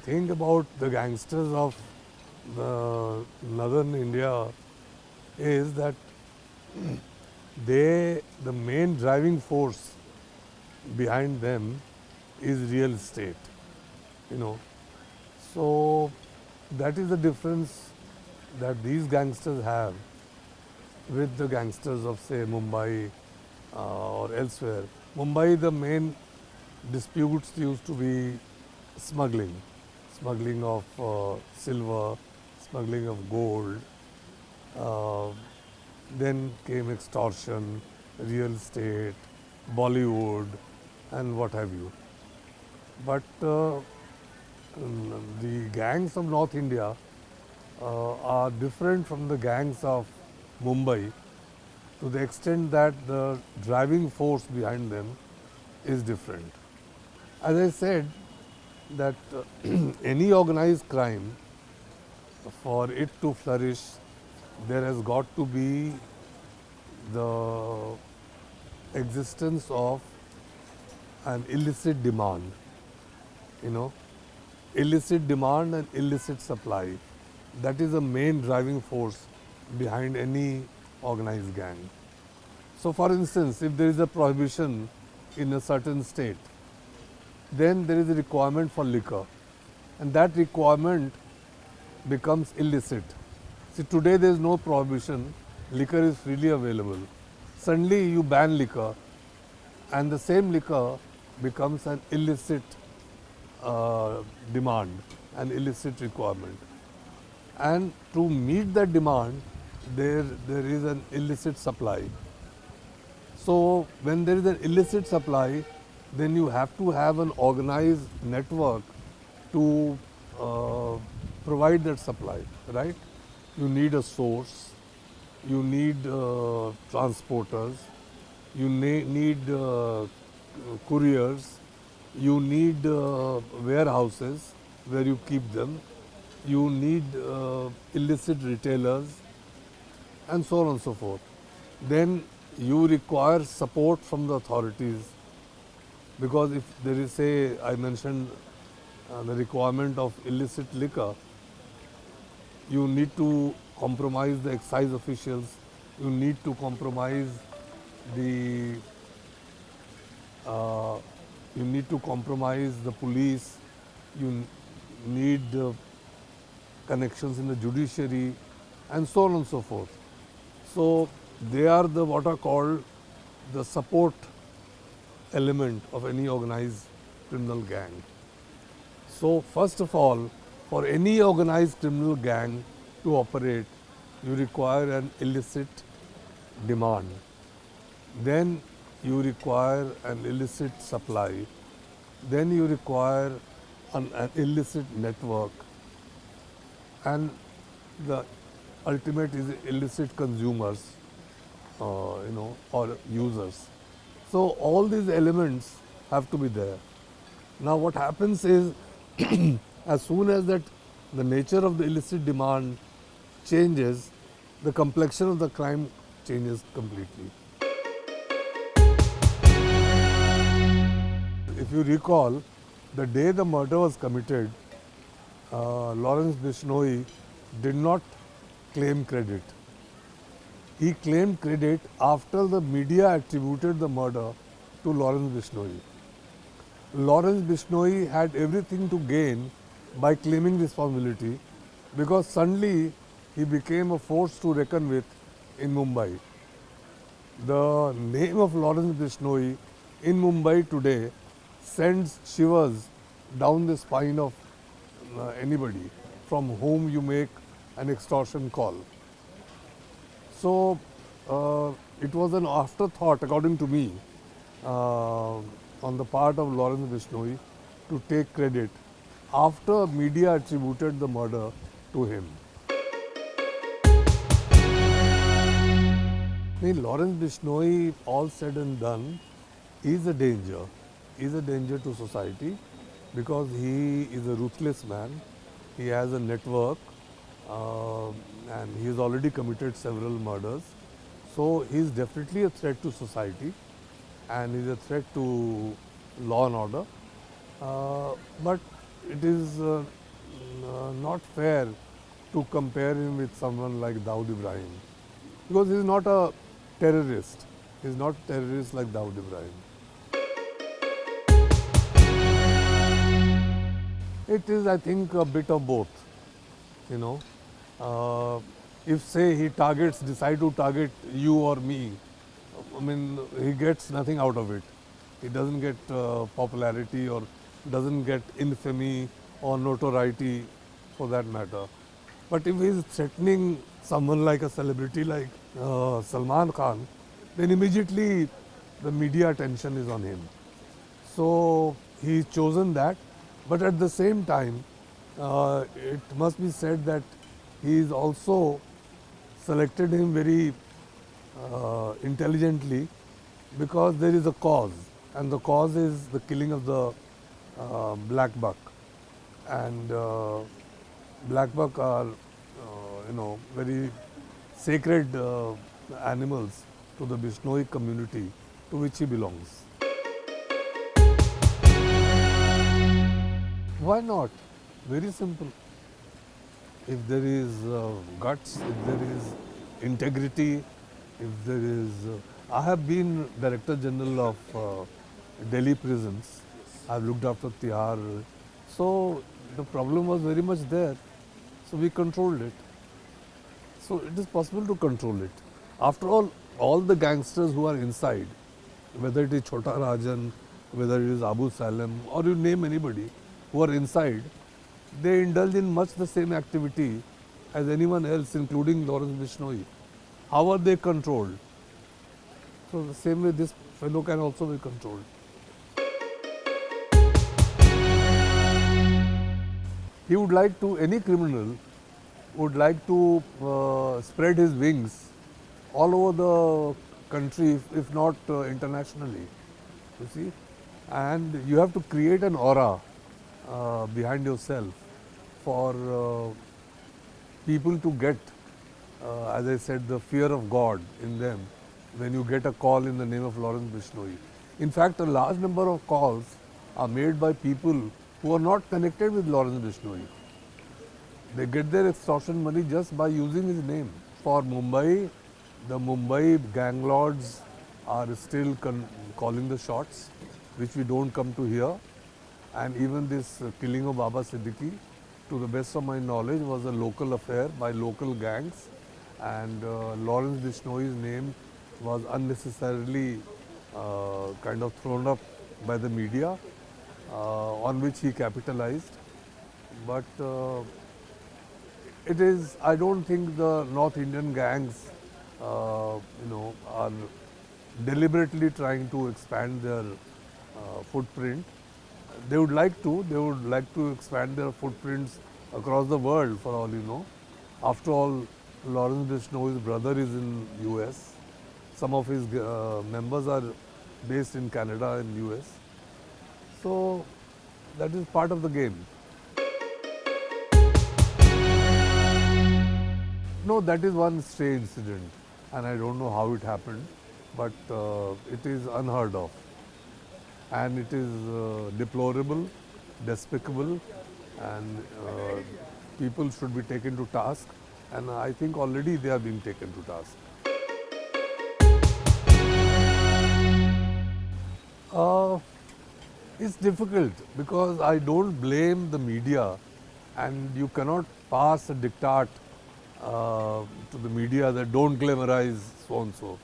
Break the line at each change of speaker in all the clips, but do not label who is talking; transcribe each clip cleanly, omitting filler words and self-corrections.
think about the gangsters of the northern India is that the main driving force behind them is real estate, you know. So that is the difference that these gangsters have with the gangsters of say Mumbai or elsewhere. Mumbai, the main disputes used to be smuggling, smuggling of silver, smuggling of gold. Uh, then came extortion, real estate, Bollywood, and what have you. But the gangs of North India are different from the gangs of Mumbai to the extent that the driving force behind them is different. As I said, that any organized crime, for it to flourish, there has got to be the existence of an illicit demand, you know, illicit demand and illicit supply. That is the main driving force behind any organized gang. So for instance, if there is a prohibition in a certain state, then there is a requirement for liquor, and that requirement becomes illicit. See, today there is no prohibition, liquor is freely available. Suddenly you ban liquor, and the same liquor becomes an illicit demand, an illicit requirement. And to meet that demand, there is an illicit supply. So when there is an illicit supply, then you have to have an organized network to provide that supply, right? You need a source, you need transporters, you need couriers, you need warehouses where you keep them, you need illicit retailers, and so on and so forth. Then you require support from the authorities, because if there is, say, I mentioned the requirement of illicit liquor, you need to compromise the excise officials, you need to compromise the you need to compromise the police, you need connections in the judiciary, and so on and so forth. So they are the what are called the support element of any organized criminal gang. So first of all, for any organized criminal gang to operate, you require an illicit demand. Then you require an illicit supply. Then you require an illicit network. And the ultimate is illicit consumers, or users. So all these elements have to be there. Now what happens is, as soon as that the nature of the illicit demand changes, the complexion of the crime changes completely. If you recall, the day the murder was committed, Lawrence Bishnoi did not claim credit. He claimed credit after the media attributed the murder to Lawrence Bishnoi. Lawrence Bishnoi had everything to gain by claiming responsibility, because suddenly he became a force to reckon with in Mumbai. The name of Lawrence Bishnoi in Mumbai today sends shivers down the spine of anybody from whom you make an extortion call. So it was an afterthought, according to me, on the part of Lawrence Bishnoi to take credit after media attributed the murder to him. Lawrence Bishnoi, all said and done, is a danger. He is a danger to society because he is a ruthless man. He has a network and he has already committed several murders. So he is definitely a threat to society and is a threat to law and order. But it is not fair to compare him with someone like Dawood Ibrahim, because he is not a terrorist. He is not a terrorist like Dawood Ibrahim. It is, I think, a bit of both. You know, uh, if say he decide to target you or me, I mean, he gets nothing out of it. He doesn't get popularity or doesn't get infamy or notoriety for that matter. But if he is threatening someone like a celebrity like Salman Khan, then immediately the media attention is on him. So he's chosen that, but at the same time, it must be said that he is also selected him very intelligently, because there is a cause, and the cause is the killing of the black buck. And black buck are, very sacred animals to the Bishnoi community to which he belongs. Why not? Very simple. If there is guts, if there is integrity, if there is. I have been Director General of Delhi prisons. I've looked after Tihar. So the problem was very much there. So we controlled it. So it is possible to control it. After all the gangsters who are inside, whether it is Chota Rajan, whether it is Abu Salem, or you name anybody who are inside, they indulge in much the same activity as anyone else, including Lawrence Bishnoi. How are they controlled? So the same way this fellow can also be controlled. He would like to, any criminal would like to spread his wings all over the country, if not internationally. You see, and you have to create an aura behind yourself for people to get, as I said, the fear of God in them when you get a call in the name of Lawrence Bishnoi. In fact, a large number of calls are made by people who are not connected with Lawrence Bishnoi. They get their extortion money just by using his name. For Mumbai, the Mumbai gang lords are still calling the shots, which we don't come to hear. And even this killing of Baba Siddiqui, to the best of my knowledge, was a local affair by local gangs, and Lawrence Bishnoi's name was unnecessarily kind of thrown up by the media, on which he capitalized. But it is, I don't think the North Indian gangs, are deliberately trying to expand their footprint. They would like to expand their footprints across the world, for all you know. After all, Lawrence Bishnoi's brother is in US. Some of his members are based in Canada and US. So that is part of the game. No, that is one stray incident, and I don't know how it happened, but it is unheard of. And it is deplorable, despicable, and people should be taken to task, and I think already they are being taken to task. Uh, it's difficult because I don't blame the media, and you cannot pass a diktat to the media that don't glamorize so and so,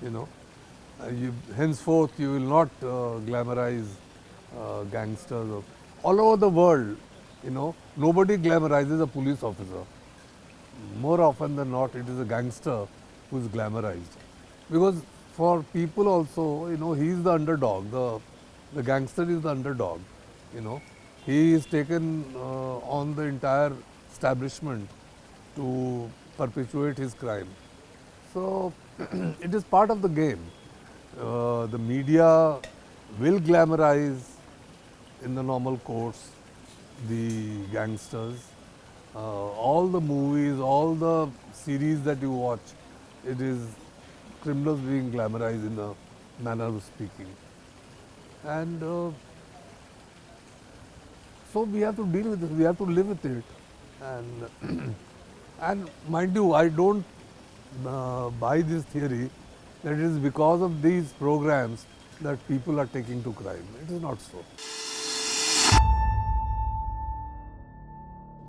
you know. Henceforth, you will not glamorize gangsters. All over the world, nobody glamorizes a police officer. More often than not, it is a gangster who is glamorized. Because for people also, he is the underdog. The gangster is the underdog. You know, he is taken on the entire establishment to perpetuate his crime. So it is part of the game. The media will glamorize in the normal course the gangsters. All the movies, all the series that you watch, it is criminals being glamorized in a manner of speaking. And So we have to deal with it. We have to live with it. And and mind you, I don't buy this theory that it is because of these programs that people are taking to crime. It is not so.